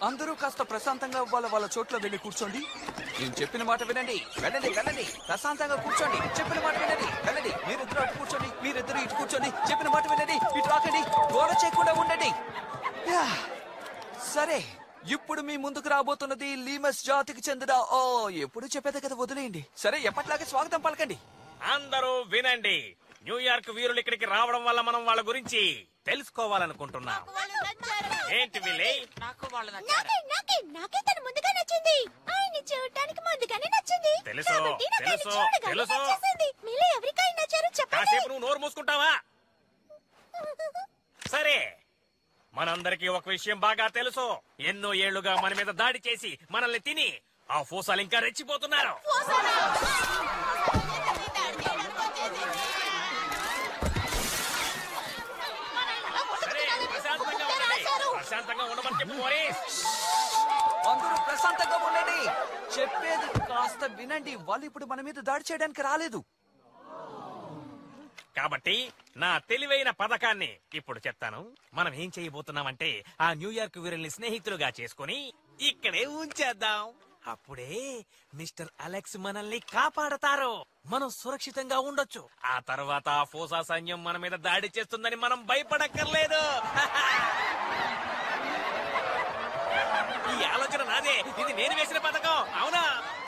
అందరూ కాస్త ప్రశాంతంగా వాళ్ళ చోట్ల వెళ్ళి కూర్చోండి. నేను చెప్పిన మాట వినండి. వెళ్ళండి వెళ్ళండి, ప్రశాంతంగా కూర్చోండి. చెప్పిన మాట వినండి. వెళ్ళండి. మీరిద్దరు అటు కూర్చోండి, మీరిద్దరు ఇటు కూర్చోండి. చెప్పిన మాట వినండి. ఇటు రాకండి, గోల చేయకుండా ఉండండి. సరే, ఇప్పుడు మీ ముందుకు రాబోతున్నది లీమస్ జాతికి చెందిన ఎప్పుడు చెప్పేది కదా, వదిలేయండి. సరే, ఎప్పటిలాగే స్వాగతం పలకండి. అందరూ వినండి. న్యూయార్క్ వీరులు ఇక్కడికి రావడం వల్ల మనం వాళ్ళ గురించి తెలుసుకోవాలనుకుంటున్నాం. ఏంటి విలే? నాకే తను ముందుగా నచ్చింది. ఆయన్ని చూడటానికి ముందుగానే నచ్చింది. తెలుసు తెలుసు. మీలో ఎవరికై నచ్చారు చెప్పండి. కాసేపు నువ్వు నోరు మూసుకుంటావా? సరే, మనందరికీ ఒక విషయం బాగా తెలుసు. ఎన్నో ఏళ్లుగా మన మీద దాడి చేసి మనల్ని తిని ఆ ఫోసాలు ఇంకా రెచ్చిపోతున్నారు. ప్రశాంతంగా ఉండమని చెప్పు మోరీస్. అందరూ ప్రశాంతంగా ఉండండి. చెప్పేది కాస్త వినండి. వాళ్ళు ఇప్పుడు మన మీద దాడి చేయడానికి రాలేదు. కాబట్టి నా తెలివైన పథకాన్ని ఇప్పుడు చెప్తాను. మనం ఏం చేయబోతున్నామంటే ఆ న్యూయార్క్ వీరుల్ని స్నేహితులుగా చేసుకుని ఇక్కడే ఉంచేద్దాం. అప్పుడే మిస్టర్ అలెక్స్ మనల్ని కాపాడతారు. మనం సురక్షితంగా ఉండొచ్చు. ఆ తర్వాత ఆ ఫోసా సైన్యం మన మీద దాడి చేస్తుందని మనం భయపడక్కర్లేదు. ఈ ఆలోచన నాదే. ఇది నేను వేసిన పథకం. అవునా?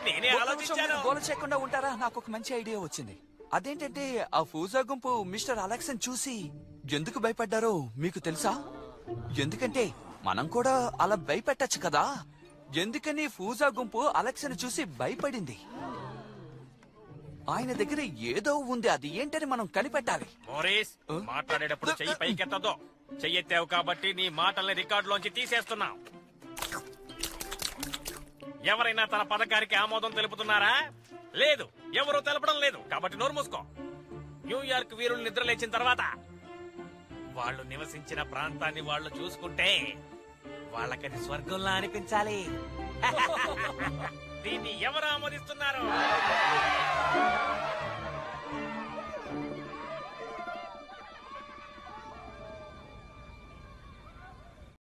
నేనే ఆలోచించాను. గోల చేయకుండా ఉంటారా? నాకు ఒక మంచి ఐడియా వచ్చింది. అదేంటంటే ఆ ఫూజా గుంపు మిస్టర్ అలెక్స్ చూసి ఎందుకు భయపడ్డారో మీకు తెలుసా? ఎందుకంటే మనం కూడా అలా భయపెట్టచ్చు కదా. ఎందుకని ఫూజా గుంపు అలెక్స్ చూసి భయపడింది? ఆయన దగ్గర ఏదో ఉంది. అది ఏంటని మనం కనిపెట్టాలి. మోరీస్, మాట్లాడేటప్పుడు చెయ్యి పైకెత్తదో. చెయ్యెత్తావు కాబట్టి నీ మాటల్ని రికార్డులోంచి తీసేస్తున్నాం. ఎవరైనా తన పథకానికి ఆమోదం తెలుపుతున్నారా? లేదు, ఎవరూ తెలపడం లేదు. కాబట్టి నోరు మూసుకో. న్యూయార్క్ వీరులు నిద్ర లేచిన తర్వాత వాళ్ళు నివసించిన ప్రాంతాన్ని వాళ్ళు చూసుకుంటే వాళ్ళకది స్వర్గంలా అనిపించాలి. దీన్ని ఎవరు ఆమోదిస్తున్నారు?